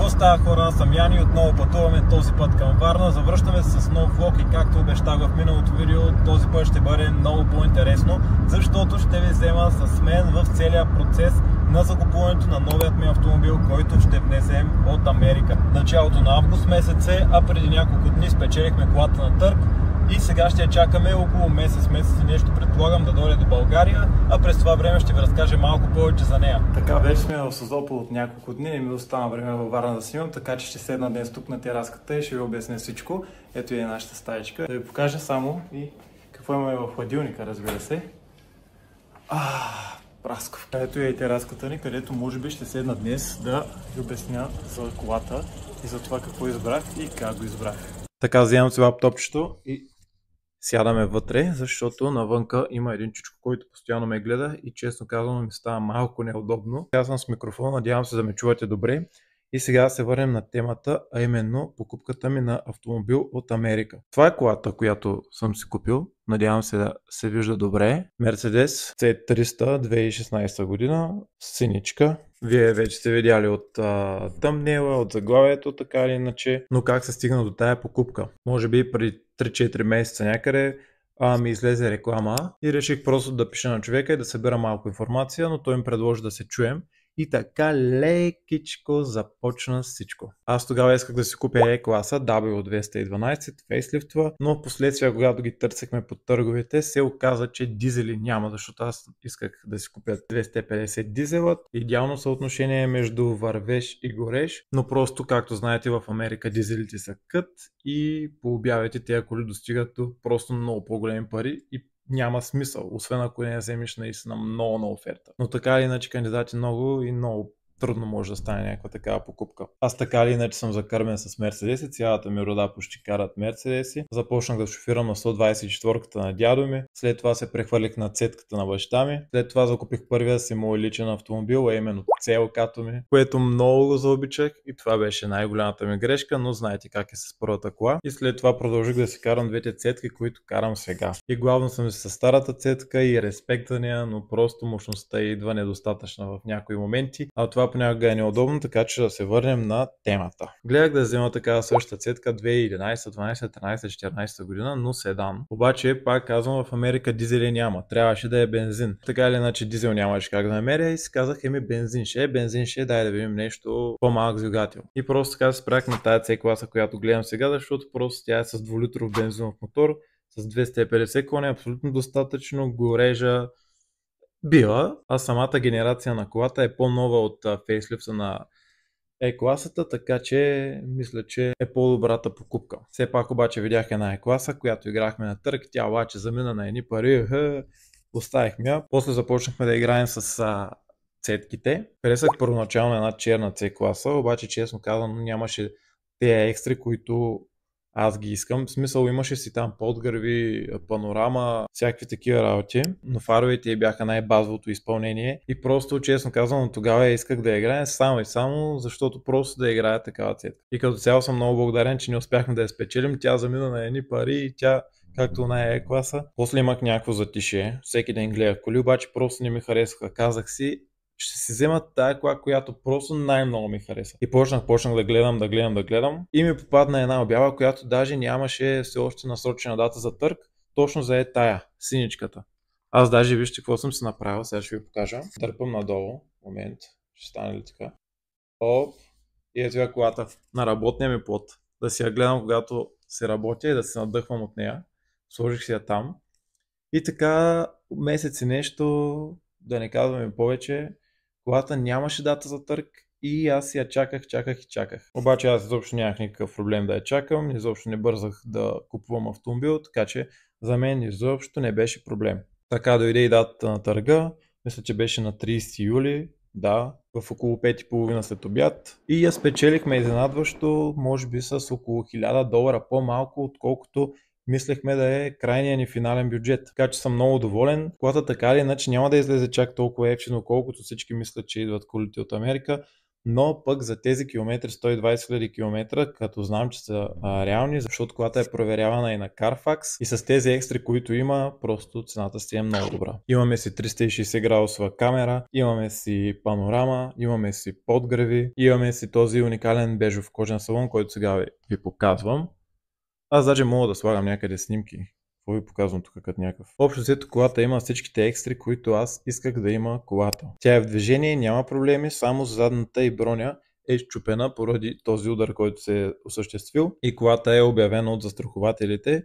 Какво става, хора? Съм Яни, отново пътуваме този път към Варна. Завръщаме се с нов влог и както обещах в миналото видео, този път ще бъде много по-интересно, защото ще ви взема с мен в целия процес на закупуването на новият ми автомобил, който ще внесем от Америка. Началото на август месец е, а преди няколко дни спечелихме колата на търг. И сега ще я чакаме около месец и нещо, предполагам, да дойде до България, а през това време ще ви разкажа малко повече за нея. Така, вече сме в Созопол от няколко дни и ми остана време във Варна да снимам, така че ще седна днес тук на тераската и ще ви обясня всичко. Ето е нашата стаечка. Да ви покажа само и какво имаме в хладилника, разбира се. Прасковка. Ето е и тераската ни, където може би ще седна днес да ви обясня за колата и за това какво избрах и как го избрах. Така, вземам си лаптопчето и сядаме вътре, защото навънка има един чучко, който постоянно ме гледа и честно казано ми става малко неудобно. Сега съм с микрофон, надявам се да ме чувате добре. И сега се върнем на темата, а именно покупката ми на автомобил от Америка. Това е колата, която съм си купил. Надявам се да се вижда добре. Mercedes C300 2016 година, синичка. Вие вече сте видяли от тъмнела, от заглавието, така или иначе. Но как се стигна до тая покупка? Може би преди 3-4 месеца някъде ми излезе реклама и реших просто да пиша на човека и да събера малко информация, но той им предложи да се чуем. И така лекичко започна всичко. Аз тогава исках да си купя E-класа W212 фейслифтова, но в последствие, когато ги търсихме по търговете, се оказа, че дизели няма, защото аз исках да си купя 250 дизелът. Идеално съотношение между вървеж и гореш, но просто, както знаете, в Америка дизелите са кът и по обявите тези коли достигат до просто много по-големи пари и няма смисъл, освен ако не я вземеш наистина много на оферта. Но така или иначе кандидати много и много трудно може да стане някаква такава покупка. Аз така или иначе съм закърмен с Мерцедеси, цялата ми рода почти карат Мерцедеси. Започнах да шофирам на 124-ката на дядо ми, след това се прехвърлих на цетката на баща ми, след това закупих първия си мой личен автомобил, а именно CL-като ми, което много го заобичах и това беше най-голямата ми грешка, но знаете как е с първата кола. И след това продължих да си карам двете цетки, които карам сега. И главно съм си с старата цетка и респект за нея, но просто мощността идва недостатъчна в някои моменти, а това понякога е неудобно, така че да се върнем на темата. Гледах да взема такава същата цетка 2011, 12, 13, 14 година, но седан. Обаче, пак казвам, в Америка дизели няма. Трябваше да е бензин. Така или иначе дизел нямаше как да намеря и си казах, бензин ще е, дай да видим нещо по-малък двигател. И просто така се спрях на тая C-класа, която гледам сега, защото просто тя е с 2 литров бензинов мотор, с 250 коня, абсолютно достатъчно, горежа, била, а самата генерация на колата е по-нова от фейслифта на E-класата, така че мисля, че е по-добрата покупка. Все пак обаче видях една E-класа, която играхме на търг, тя обаче замина на едни пари, оставихме я. После започнахме да играем с цетките. Харесах първоначално една черна C-класа, обаче честно казвам нямаше тези екстри, които аз ги искам. В смисъл имаше си там подгърви, панорама, всякакви такива работи, но фаровете бяха най-базовото изпълнение и просто, честно казвам, тогава исках да играя само и само, защото просто да играя такава цетка. И като цяло съм много благодарен, че не успяхме да я спечелим. Тя замина на едни пари и тя, както на E-класа. После имах някакво затишие, всеки ден гледах коли, обаче просто не ми харесаха. Казах си, ще си взема тая кола, която просто най-много ми хареса. И почнах да гледам и ми попадна една обява, която даже нямаше все още насрочена дата за търг, точно за тая, синичката. Аз даже вижте какво съм си направил, сега ще ви покажа. Дърпам надолу, момент, ще стане ли така? Оп, и ето я колата на работния ми плот. Да си я гледам когато се работя и да се надъхвам от нея. Сложих си я там. И така месец и нещо, да не казваме повече, колата нямаше дата за търг и аз я чаках. Обаче аз изобщо нямах никакъв проблем да я чакам, изобщо не бързах да купувам автомобил, така че за мен изобщо не беше проблем. Така дойде и датата на търга, мисля, че беше на 30 юли, да, в около 5:30 след обяд. И я спечелихме изненадващо, може би с около $1000 по-малко, отколкото мислехме да е крайният ни финален бюджет. Така че съм много доволен. Колата така или иначе няма да излезе чак толкова ефтино, колкото всички мислят, че идват колите от Америка. Но пък за тези километри, 120 000 км, като знам, че са реални, защото колата е проверявана и на Carfax и с тези екстри, които има, просто цената си е много добра. Имаме си 360 градусова камера, имаме си панорама, имаме си подгреви, имаме си този уникален бежов кожен салон, който сега ви показвам. Аз даже мога да слагам някъде снимки. Какво ви показвам тук като някакъв. Общо взето колата има всичките екстри, които аз исках да има колата. Тя е в движение, няма проблеми, само задната и броня е счупена поради този удар, който се е осъществил и колата е обявена от застрахователите,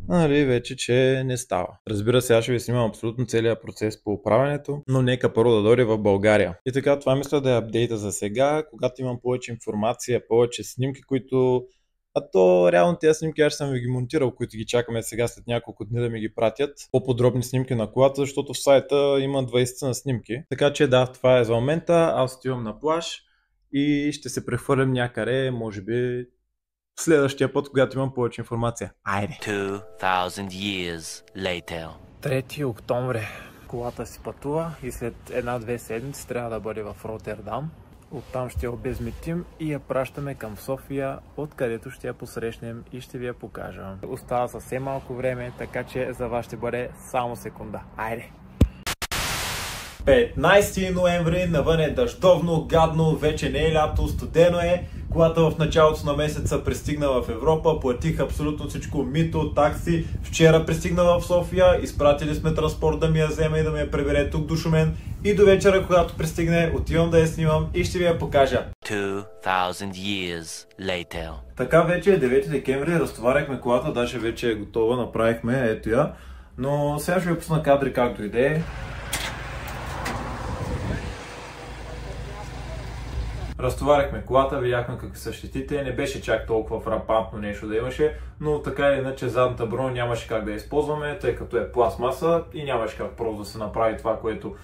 нали, вече, че не става. Разбира се, аз ще ви снимам абсолютно целият процес по оправянето, но нека първо да дойде в България. И така, това мисля да е апдейта за сега. Когато имам повече информация, повече снимки, които то реално тези снимки аз съм ви ги монтирал, които ги чакаме сега след няколко дни да ми ги пратят. По-подробни снимки на колата, защото в сайта има 20 на снимки. Така че да, това е за момента. Аз отивам на плаж и ще се прехвърлям някъде, може би следващия път, когато имам повече информация. Айде! 2000 years later. 3 октомври. Колата си пътува и след 1-2 седмици трябва да бъде в Ротердам. Оттам ще я обезмитим и я пращаме към София, откъдето ще я посрещнем и ще ви я покажа. Остава съвсем малко време, така че за вас ще бъде само секунда. Айде! 15 ноември, навън е дъждовно, гадно, вече не е лято, студено е. Колата в началото на месеца пристигна в Европа, платих абсолютно всичко, мито, такси. Вчера пристигна в София, изпратили сме транспорт да ми я вземе и да ми я прибере тук до Шумен. И до вечера, когато пристигне, отивам да я снимам и ще ви я покажа. 2000 years later. Така вече е 9 декември, разтоваряхме колата, даже вече е готова, направихме, ето я. Но сега ще ви пусна кадри как дойде. Разтоварихме колата, видяхме какви са щетите, не беше чак толкова фрапантно нещо да имаше, но така или иначе задната броня нямаше как да я използваме, тъй като е пластмаса и нямаше как просто да се направи това, което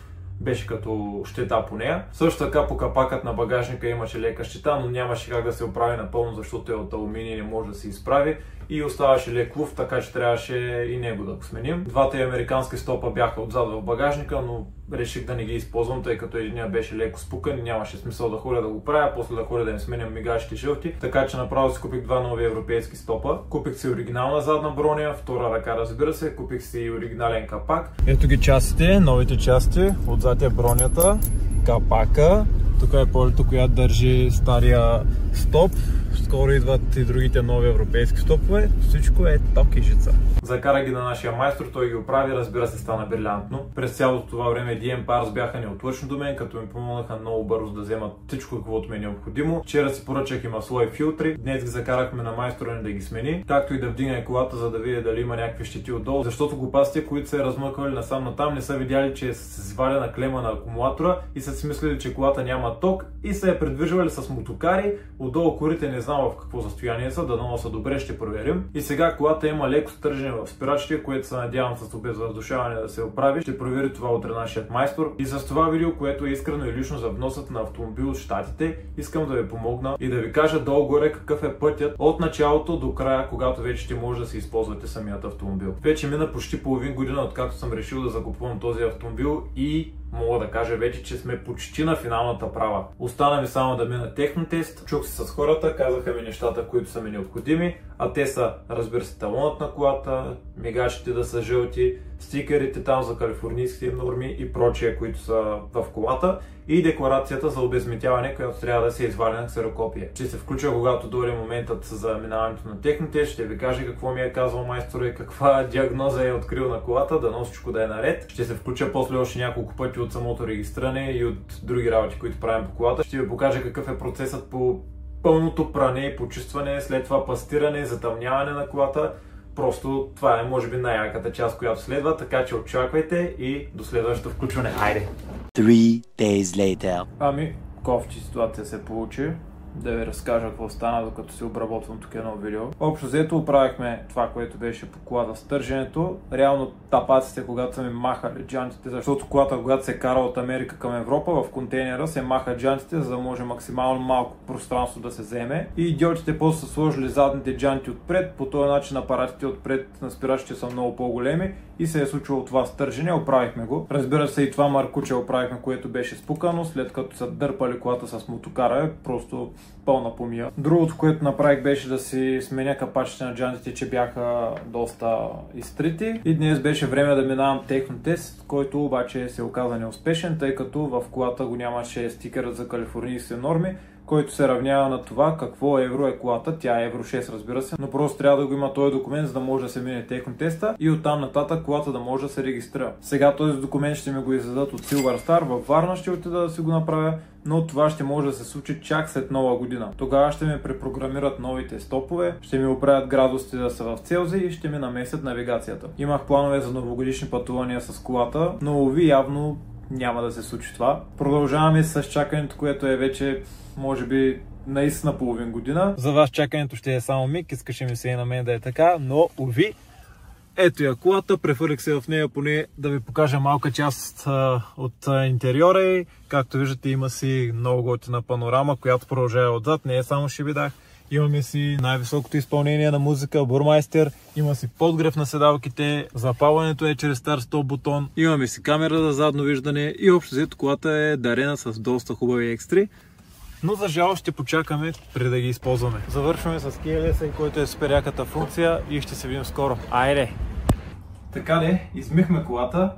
беше като щета по нея. Също така по капакът на багажника имаше лека щета, но нямаше как да се оправи напълно, защото е от алуминий и не може да се изправи и оставаше лек луф, така че трябваше и него да го сменим. Двата американски стопа бяха отзад в багажника, но реших да не ги използвам, тъй като единия беше леко спукан и нямаше смисъл да ходя да го правя, после да ходя да им сменям мигащите жълти. Така че направо си купих два нови европейски стопа. Купих си оригинална задна броня, втора ръка, разбира се, купих си оригинален капак. Ето ги частите, новите части, отзад е бронята, капака. Тук е полето, която държи стария стоп. Скоро идват и другите нови европейски стопове. Всичко е токижица. Закара ги на нашия майстор, той ги оправи, разбира се, стана брилянтно. През цялото това време DM Parts бяха неотлъчно до мен, като ми помогнаха много бързо да вземат всичко, каквото ми е необходимо. Вчера си поръчах и масло и филтри. Днес ги закарахме на майстора ни да ги смени, както и да вдигне колата, за да видя дали има някакви щети отдолу. Защото глупастите, които се размъквали насам натам, не са видяли, че е свалена клема на акумулатора и са си мислили, че колата няма ток и са я придвижвали с мотокари. Отдолу корите не знам в какво състояние са, дано са добре, ще проверим. И сега колата има леко стържене в спирачите, което се надявам с обезвъздушаване да се оправи. Ще провери това утре нашият майстор. И с това видео, което е искрено и лично за вносът на автомобил от Щатите, искам да ви помогна и да ви кажа долу-горе какъв е пътят от началото до края, когато вече ще може да се използвате самият автомобил. Вече мина почти половин година, откакто съм решил да закупувам този автомобил и мога да кажа вече, че сме почти на финалната права. Остана ми само да мина технотест, чух се с хората, казаха ми нещата, които са ми необходими, а те са, разбира се, талонът на колата, мигачите да са жълти, стикерите там за калифорнийските норми и прочие, които са в колата и декларацията за обезмитяване, която трябва да се извади на ксерокопия. Ще се включа, когато дойде моментът за минаването на технотест, ще ви кажа какво ми е казал майстора и каква диагноза е открил на колата, дано всичко да е наред. Ще се включа после още няколко пъти от самото регистриране и от други работи, които правим по колата. Ще ви покажа какъв е процесът по пълното пране и почистване, след това пастиране, затъмняване на колата. Просто това е може би най-яката част, която следва, така че очаквайте и до следващото включване. Айде! 3 days later. Ами, кофти ситуация се получи. Да ви разкажа какво стана, докато си обработвам тук едно видео. Общо взето оправихме това, което беше по колата с търженето. Реално тапаците, когато са ми махали джантите, защото колата, когато се кара от Америка към Европа, в контейнера се маха джантите, за да може максимално малко пространство да се вземе. И идиотите после са сложили задните джанти отпред, по този начин апаратите отпред на спирачите са много по-големи и се е случило това стържене, оправихме го. Разбира се, и това маркуче оправихме, което беше спукано, след като са дърпали колата с мотокара, е просто пълна помия. Другото, което направих, беше да си сменя капачите на джантите, че бяха доста изтрити, и днес беше време да минавам технотест, който обаче се оказа неуспешен, тъй като в колата го нямаше стикерът за калифорнийски норми, който се равнява на това какво евро е колата. Тя е евро 6, разбира се, но просто трябва да го има този документ, за да може да се мине технотеста и оттам нататък колата да може да се регистрира. Сега този документ ще ми го издадат от Silver Star, във Варна ще отида да си го направя, но това ще може да се случи чак след нова година. Тогава ще ми препрограмират новите стопове, ще ми оправят градусите да са в Целзий и ще ми намесят навигацията. Имах планове за новогодишни пътувания с колата, но уви, явно няма да се случи това. Продължаваме с чакането, което е вече може би наистина половин година. За вас чакането ще е само миг, искаше ми се и на мен да е така, но уви. Ето я колата, префърлих се в нея поне да ви покажа малка част от интериора и както виждате има си много готина панорама, която продължава отзад, не е само шибидах. Имаме си най-високото изпълнение на музика, Бурмайстер, има си подгрев на седалките, запалването е чрез стар стоп бутон, имаме си камера за задно виждане и общо взето колата е дарена с доста хубави екстри. Но за жал ще почакаме преди да ги използваме. Завършваме с KLS, който е супер яката функция и ще се видим скоро. Айде! Така де, измихме колата.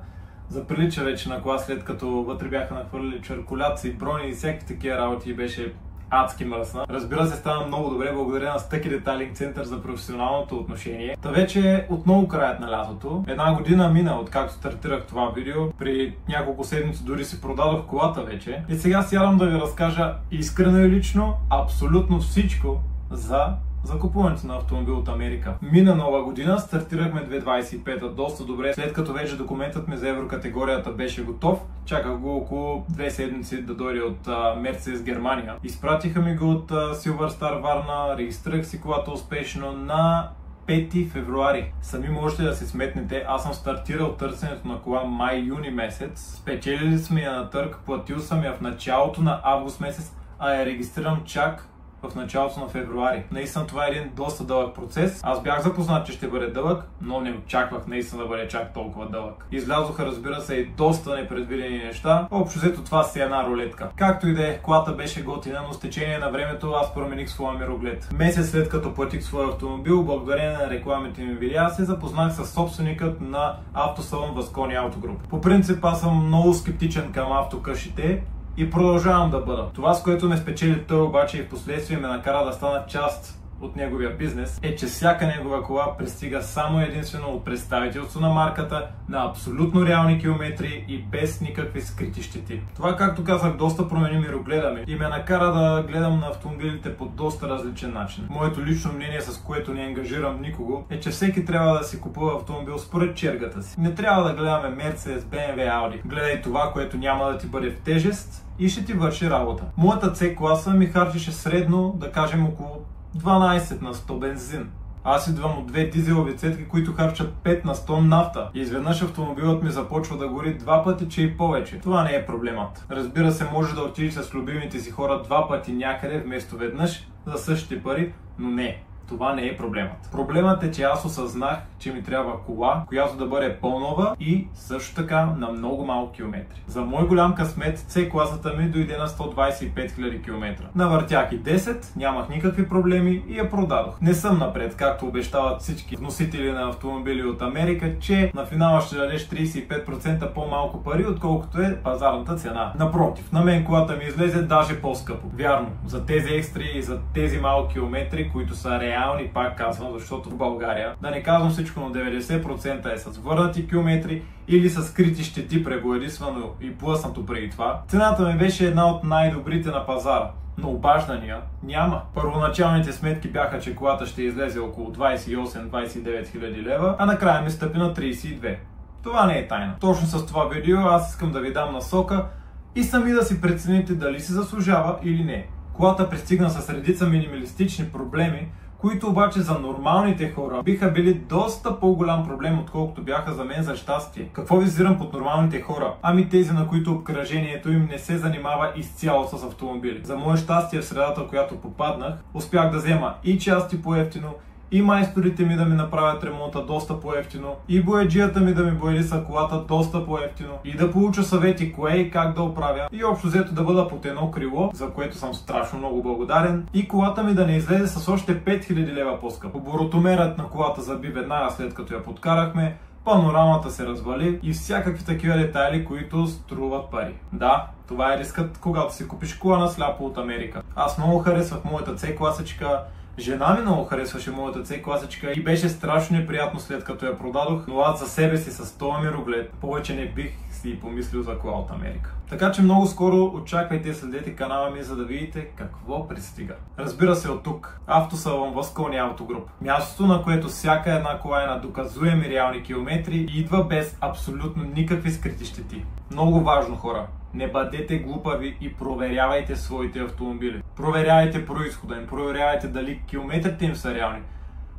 Заприлича вече на кола, след като вътре бяха нахвърлили чаркуляци, брони и всякакви такива работи и беше адски мръсна. Разбира се, стана много добре, благодаря на Stucky Detailing Center за професионалното отношение. Та вече отново краят на лятото. Една година мина, откакто стартирах това видео. При няколко седмици дори си продадох колата вече. И сега сядам да ви разкажа искрено и лично абсолютно всичко за закупуването на автомобил от Америка. Мина нова година, стартирахме 2025-та доста добре, след като вече документът ми за еврокатегорията беше готов. Чаках го около 2 седмици да дойде от Mercedes Германия. Изпратиха ми го от Silver Star Варна, регистрирах си колата успешно на 5 февруари. Сами можете да си сметнете, аз съм стартирал търсенето на кола май-юни месец. Спечелили сме я на търг, платил съм я в началото на август месец, а я регистрирам чак в началото на февруари. Наистина това е един доста дълъг процес. Аз бях запознат, че ще бъде дълъг, но не очаквах наистина да бъде чак толкова дълъг. Излязоха, разбира се, и доста непредвидени неща. Общо взето това си е една рулетка. Както и да е, колата беше готина, но с течение на времето аз промених своя мироглед. Месец след като платих своя автомобил, благодарение на рекламите ми видеа, се запознах с собственикът на автосалон Възкони Автогруп. По принцип аз съм много скептичен към автокъщите и продължавам да бъда. Това, с което ме спечели той обаче и в последствие ме накара да стана част от неговия бизнес, е, че всяка негова кола пристига само единствено от представителство на марката, на абсолютно реални километри и без никакви скрити щети. Това, както казах, доста промени мирогледа ми и ме накара да гледам на автомобилите по доста различен начин. Моето лично мнение, с което не ангажирам никого, е, че всеки трябва да си купува автомобил според чергата си. Не трябва да гледаме Mercedes, BMW, Audi. Гледай това, което няма да ти бъде в тежест и ще ти върши работа. Моята C класа ми харчеше средно, да кажем, около 12 на 100 бензин. Аз идвам от две дизелови цетки, които харчат 5 на 100 нафта. И изведнъж автомобилът ми започва да гори 2 пъти, че и повече. Това не е проблемът. Разбира се, може да отидеш с любимите си хора 2 пъти някъде вместо веднъж за същите пари, но не. Това не е проблемът. Проблемът е, че аз осъзнах, че ми трябва кола, която да бъде по-нова и също така на много малко километри. За мой голям късмет, C-класата ми дойде на 125 000 км. Навъртях и 10, нямах никакви проблеми и я продадох. Не съм напред, както обещават всички вносители на автомобили от Америка, че на финала ще дадеш 35% по-малко пари, отколкото е пазарната цена. Напротив, на мен колата ми излезе даже по-скъпо. Вярно, за тези екстри и за тези малки километри, които са реални, пак казвам, защото в България, да не казвам всичко, но 90% е с върнати километри или с скрити щети, пребоядисвано и плъснато преди това. Цената ми беше една от най-добрите на пазара, но обаждания няма. Първоначалните сметки бяха, че колата ще излезе около 28-29 хиляди лева, а накрая ми стъпи на 32. Това не е тайна. Точно с това видео аз искам да ви дам насока и сами да си прецените дали си заслужава или не. Колата пристигна с редица минималистични проблеми, които обаче за нормалните хора биха били доста по-голям проблем, отколкото бяха за мен, за щастие. Какво визирам под нормалните хора? Ами тези, на които обкръжението им не се занимава изцяло с автомобили. За мое щастие, в средата, в която попаднах, успях да взема и части по-евтино, и майсторите ми да ми направят ремонта доста по-евтино, и бояджията ми да ми боядиса колата доста по-евтино, и да получа съвети кое и как да оправя, и общо взето да бъда под едно крило, за което съм страшно много благодарен, и колата ми да не излезе с още 5000 лева по-скъпо. Оборотомерът на колата заби веднага след като я подкарахме, панорамата се развали и всякакви такива детайли, които струват пари. Да, това е рискът, когато си купиш кола на сляпо от Америка. Аз много харесвах моята C-класичка, жена ми много харесваше моята C-класичка и беше страшно неприятно след като я продадох, но аз за себе си с този мироглед повече не бих си помислил за кола от Америка. Така че много скоро очаквайте и следете канала ми, за да видите какво пристига. Разбира се, от тук автосалон Възкълни Автогруп. Мястото, на което всяка една кола е на доказуеми реални километри и идва без абсолютно никакви скрити щети. Много важно, хора. Не бъдете глупави и проверявайте своите автомобили. Проверявайте произхода им, проверявайте дали километрите им са реални.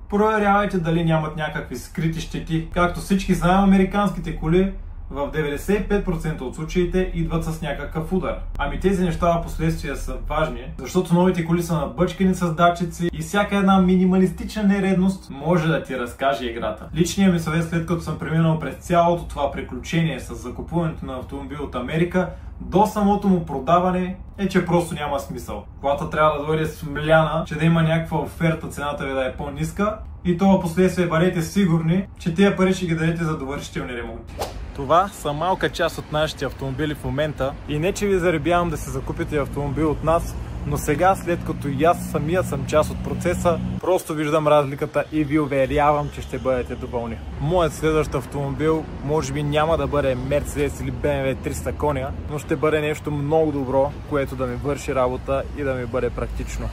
Проверявайте дали нямат някакви скрити щети. Както всички знаем, американските коли в 95% от случаите идват с някакъв удар. Ами тези неща в последствие са важни, защото новите коли са набъчкани с датчици и всяка една минималистична нередност може да ти разкаже играта. Личният ми съвет, след като съм преминал през цялото това приключение с закупуването на автомобил от Америка до самото му продаване, е, че просто няма смисъл. Колата трябва да дойде смляна, че да има някаква оферта, цената ви да е по-ниска и това последствие бъдете сигурни, че тия пари ще ги дадете за довършителни ремонти. Това са малка част от нашите автомобили в момента и не че ви заребявам да се закупите автомобил от нас, но сега, след като и аз самия съм част от процеса, просто виждам разликата и ви уверявам, че ще бъдете доволни. Моят следващ автомобил може би няма да бъде Mercedes или BMW 300 коня, но ще бъде нещо много добро, което да ми върши работа и да ми бъде практично.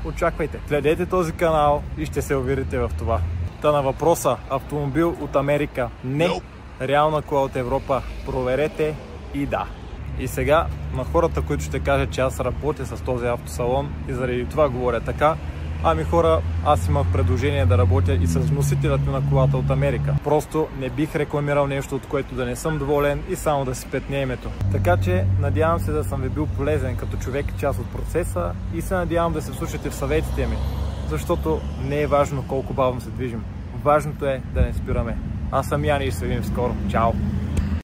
Очаквайте, следете този канал и ще се уверите в това. Та на въпроса автомобил от Америка не, реална кола от Европа проверете и да. И сега на хората, които ще кажат, че аз работя с този автосалон и заради това говоря така, ами хора, аз имах предложение да работя и с вносителят ми на колата от Америка. Просто не бих рекламирал нещо, от което да не съм доволен и само да си петня името. Така че надявам се да съм ви бил полезен като човек, част от процеса, и се надявам да се слушате в съветите ми, защото не е важно колко бавно се движим. Важното е да не спираме. Аз съм Яни и се видим скоро. Чао!